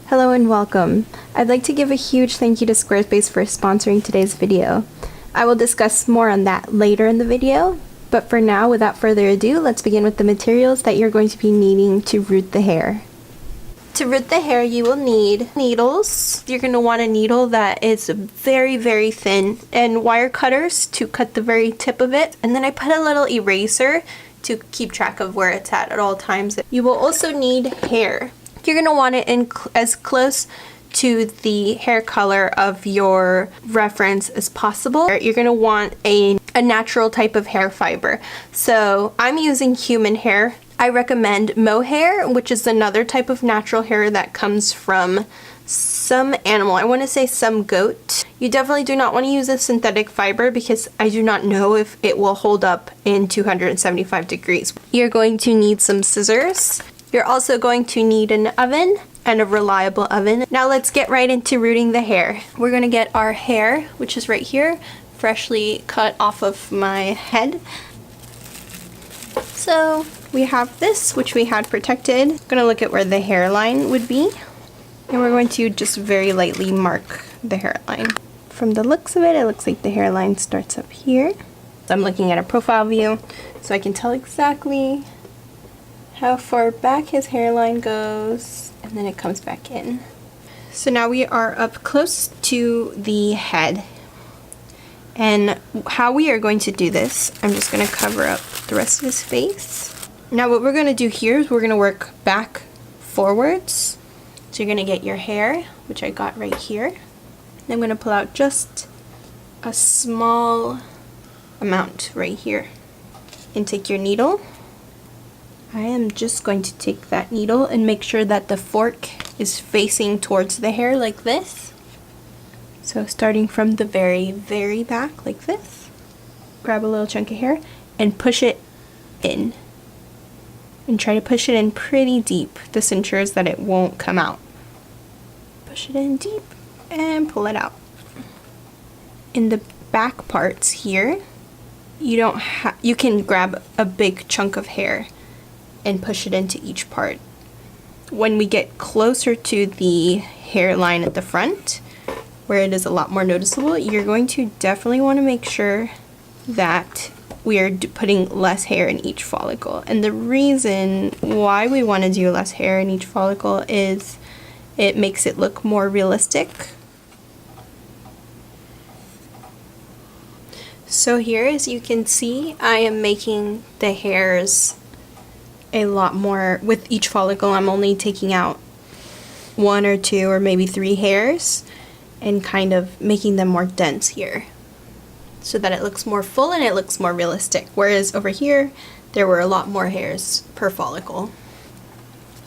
Hello and welcome. I'd like to give a huge thank you to Squarespace for sponsoring today's video. I will discuss more on that later in the video, but for now, without further ado, let's begin with the materials that you're going to be needing to root the hair. To root the hair, you will need needles. You're going to want a needle that is very, very thin, and wire cutters to cut the very tip of it. And then I put a little eraser to keep track of where it's at all times. You will also need hair. You're going to want it in as close to the hair color of your reference as possible. You're going to want a natural type of hair fiber. So I'm using human hair. I recommend mohair, which is another type of natural hair that comes from some animal. I want to say some goat. You definitely do not want to use a synthetic fiber because I do not know if it will hold up in 275 degrees. You're going to need some scissors. You're also going to need an oven and a reliable oven. Now let's get right into rooting the hair. We're going to get our hair, which is right here, freshly cut off of my head. So we have this, which we had protected. I'm going to look at where the hairline would be. And we're going to just very lightly mark the hairline. From the looks of it looks like the hairline starts up here. So I'm looking at a profile view, so I can tell exactly how far back his hairline goes, and then it comes back in. So now we are up close to the head. And how we are going to do this, I'm just going to cover up the rest of his face. Now what we're going to do here is we're going to work back forwards. So you're going to get your hair, which I got right here. And I'm going to pull out just a small amount right here. And take your needle. I am just going to take that needle and make sure that the fork is facing towards the hair like this. So starting from the very, very back like this. Grab a little chunk of hair and push it in. And try to push it in pretty deep. This ensures that it won't come out. Push it in deep and pull it out. In the back parts here, you can grab a big chunk of hair and push it into each part. When we get closer to the hairline at the front, where it is a lot more noticeable, you're going to definitely want to make sure that we are putting less hair in each follicle. And the reason why we want to do less hair in each follicle is it makes it look more realistic. So here, as you can see, I am making the hairs a lot more. With each follicle, I'm only taking out 1 or 2 or maybe 3 hairs and kind of making them more dense here so that it looks more full and it looks more realistic. Whereas over here, there were a lot more hairs per follicle.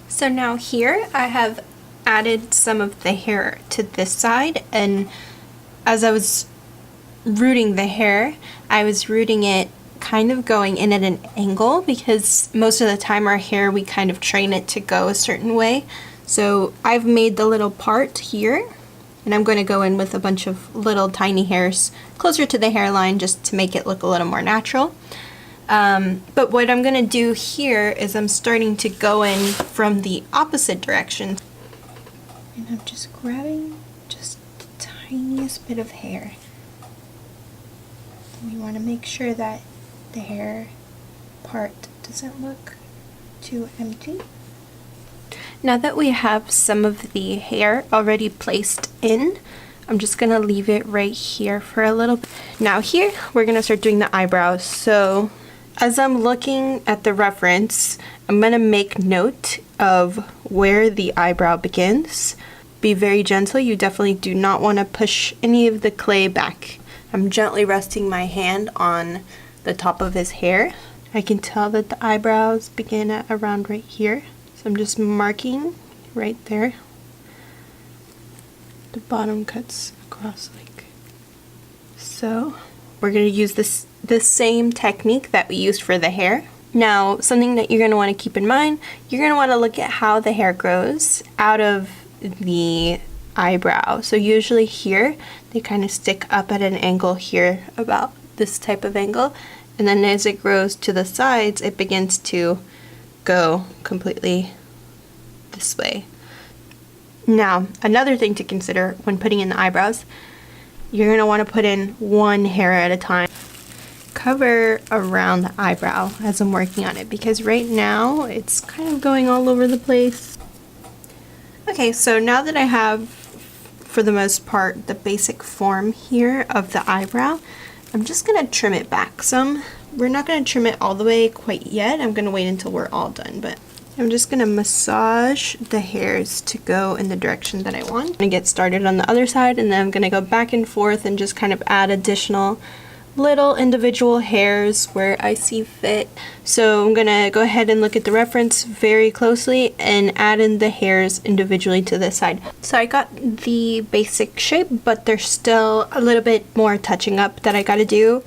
So now here, I have added some of the hair to this side, and as I was rooting the hair, I was rooting it kind of going in at an angle because most of the time our hair, we kind of train it to go a certain way. So I've made the little part here, and I'm going to go in with a bunch of little tiny hairs closer to the hairline just to make it look a little more natural. But what I'm going to do here is I'm starting to go in from the opposite direction. And I'm just grabbing just the tiniest bit of hair. And we want to make sure that the hair part doesn't look too empty. Now that we have some of the hair already placed in, I'm just going to leave it right here for a little bit. Now here, we're going to start doing the eyebrows. So as I'm looking at the reference, I'm going to make note of where the eyebrow begins. Be very gentle. You definitely do not want to push any of the clay back. I'm gently resting my hand on the top of his hair. I can tell that the eyebrows begin at around right here. So I'm just marking right there. The bottom cuts across like so. We're going to use the same technique that we used for the hair. Now, something that you're going to want to keep in mind, you're going to want to look at how the hair grows out of the eyebrow. So usually here, they kind of stick up at an angle here, about this type of angle, and then as it grows to the sides, it begins to go completely this way. Now, another thing to consider when putting in the eyebrows, you're going to want to put in one hair at a time. Cover around the eyebrow as I'm working on it, because right now it's kind of going all over the place. Okay, so now that I have, for the most part, the basic form here of the eyebrow, I'm just going to trim it back some. We're not going to trim it all the way quite yet. I'm going to wait until we're all done, but I'm just going to massage the hairs to go in the direction that I want. I'm going to get started on the other side, and then I'm going to go back and forth and just kind of add additional little individual hairs where I see fit. So I'm gonna go ahead and look at the reference very closely and add in the hairs individually to this side. So I got the basic shape, but there's still a little bit more touching up that I gotta do.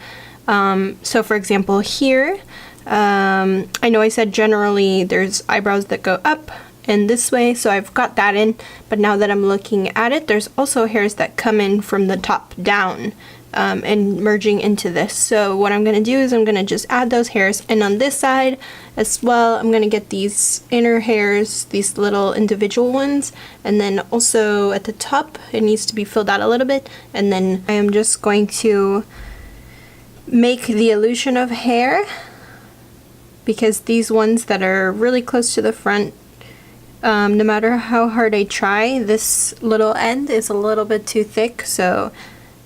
So for example here, I know I said generally there's eyebrows that go up and this way, so I've got that in, but now that I'm looking at it, there's also hairs that come in from the top down. And merging into this. So what I'm going to do is I'm going to just add those hairs, and on this side as well I'm going to get these inner hairs, these little individual ones, and then also at the top it needs to be filled out a little bit, and then I am just going to make the illusion of hair, because these ones that are really close to the front, no matter how hard I try, this little end is a little bit too thick, so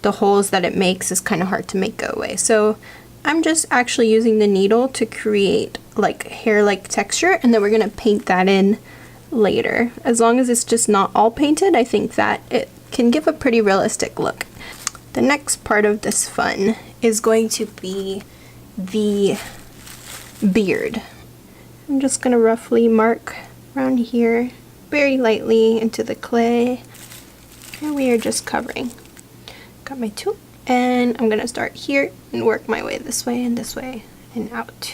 the holes that it makes is kind of hard to make go away. So I'm just actually using the needle to create like hair-like texture, and then we're gonna paint that in later. As long as it's just not all painted, I think that it can give a pretty realistic look. The next part of this fun is going to be the beard. I'm just gonna roughly mark around here very lightly into the clay, and we are just covering. Got my tool, and I'm gonna start here and work my way this way and out.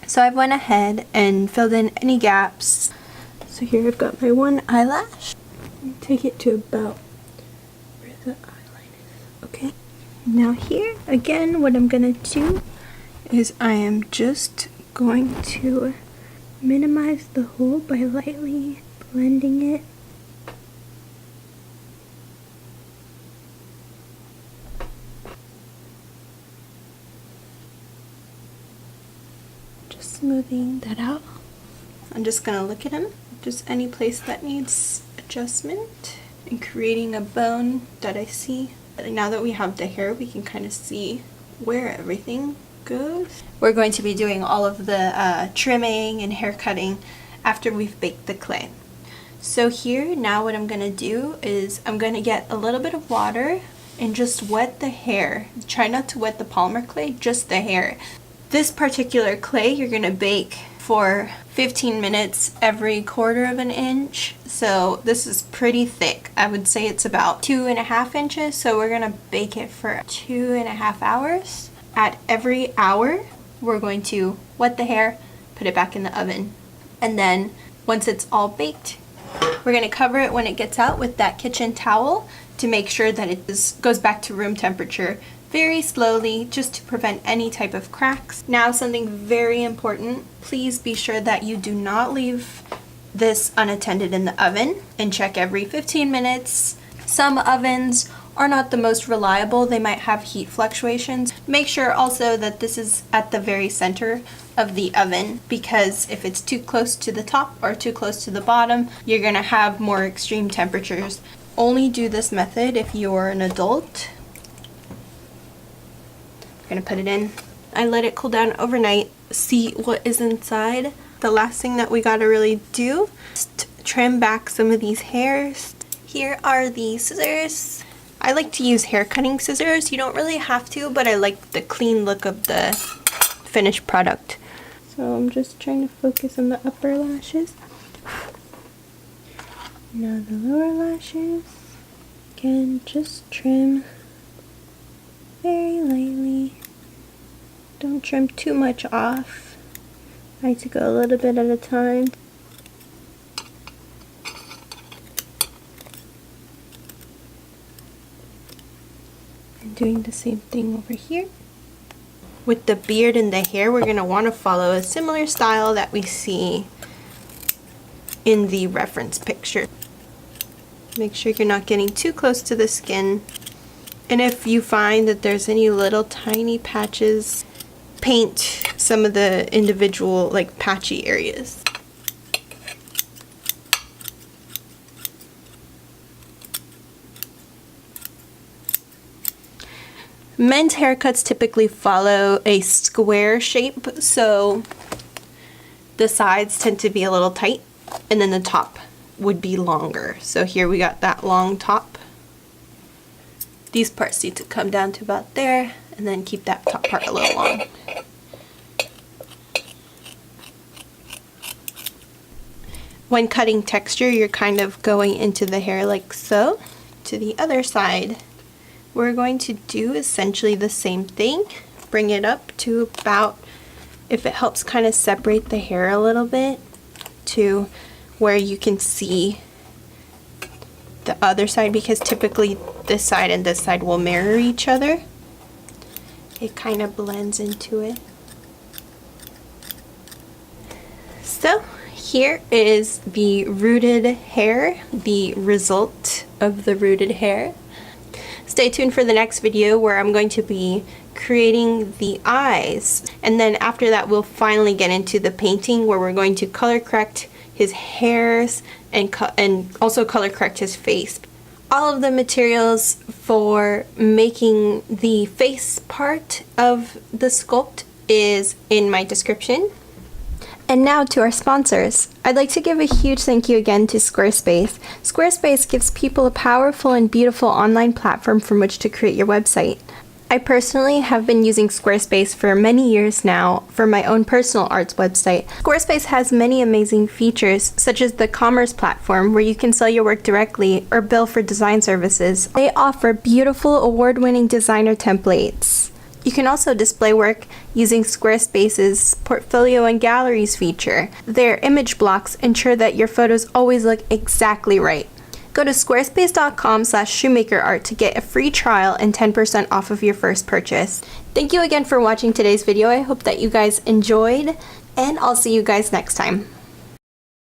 So I went ahead and filled in any gaps. So here I've got my one eyelash. Take it to about where the eyeline is. Okay. Now here, again, what I'm gonna do is I am just going to minimize the hole by lightly blending it. Just smoothing that out. I'm just gonna look at him, just any place that needs adjustment, and creating a bone that I see. Now that we have the hair, we can kind of see where everything goes. We're going to be doing all of the trimming and hair cutting after we've baked the clay. So here, now what I'm gonna do is I'm gonna get a little bit of water and just wet the hair. Try not to wet the polymer clay, just the hair. This particular clay you're gonna bake for 15 minutes every 1/4 of an inch. So this is pretty thick. I would say it's about 2.5 inches. So we're gonna bake it for 2.5 hours. At every hour, we're going to wet the hair, put it back in the oven. And then once it's all baked, we're gonna cover it when it gets out with that kitchen towel to make sure that it goes back to room temperature very slowly, just to prevent any type of cracks. Now, something very important, please be sure that you do not leave this unattended in the oven, and check every 15 minutes. Some ovens are not the most reliable. They might have heat fluctuations. Make sure also that this is at the very center of the oven, because if it's too close to the top or too close to the bottom, you're gonna have more extreme temperatures. Only do this method if you're an adult. Gonna put it in. I let it cool down overnight, see what is inside. The last thing that we gotta really do is trim back some of these hairs. Here are the scissors. I like to use hair cutting scissors. You don't really have to, but I like the clean look of the finished product. So I'm just trying to focus on the upper lashes. Now the lower lashes. Again, just trim very lightly. Don't trim too much off. I like to go a little bit at a time. Doing the same thing over here. With the beard and the hair, we're going to want to follow a similar style that we see in the reference picture. Make sure you're not getting too close to the skin. And if you find that there's any little tiny patches, paint some of the individual like patchy areas. Men's haircuts typically follow a square shape, so the sides tend to be a little tight, and then the top would be longer. So here we got that long top. These parts need to come down to about there, and then keep that top part a little long. When cutting texture, you're kind of going into the hair like so. To the other side, we're going to do essentially the same thing. Bring it up to about, if it helps kind of separate the hair a little bit, to where you can see the other side, because typically this side and this side will mirror each other. It kind of blends into it. So here is the rooted hair, the result of the rooted hair. Stay tuned for the next video where I'm going to be creating the eyes, and then after that we'll finally get into the painting where we're going to color correct his hairs and also color correct his face. All of the materials for making the face part of the sculpt is in my description. And now to our sponsors. I'd like to give a huge thank you again to Squarespace. Squarespace gives people a powerful and beautiful online platform from which to create your website. I personally have been using Squarespace for many years now for my own personal arts website. Squarespace has many amazing features, such as the commerce platform where you can sell your work directly or bill for design services. They offer beautiful award-winning designer templates. You can also display work using Squarespace's Portfolio and Galleries feature. Their image blocks ensure that your photos always look exactly right. Go to squarespace.com/shoemakerart to get a free trial and 10% off of your first purchase. Thank you again for watching today's video. I hope that you guys enjoyed, and I'll see you guys next time.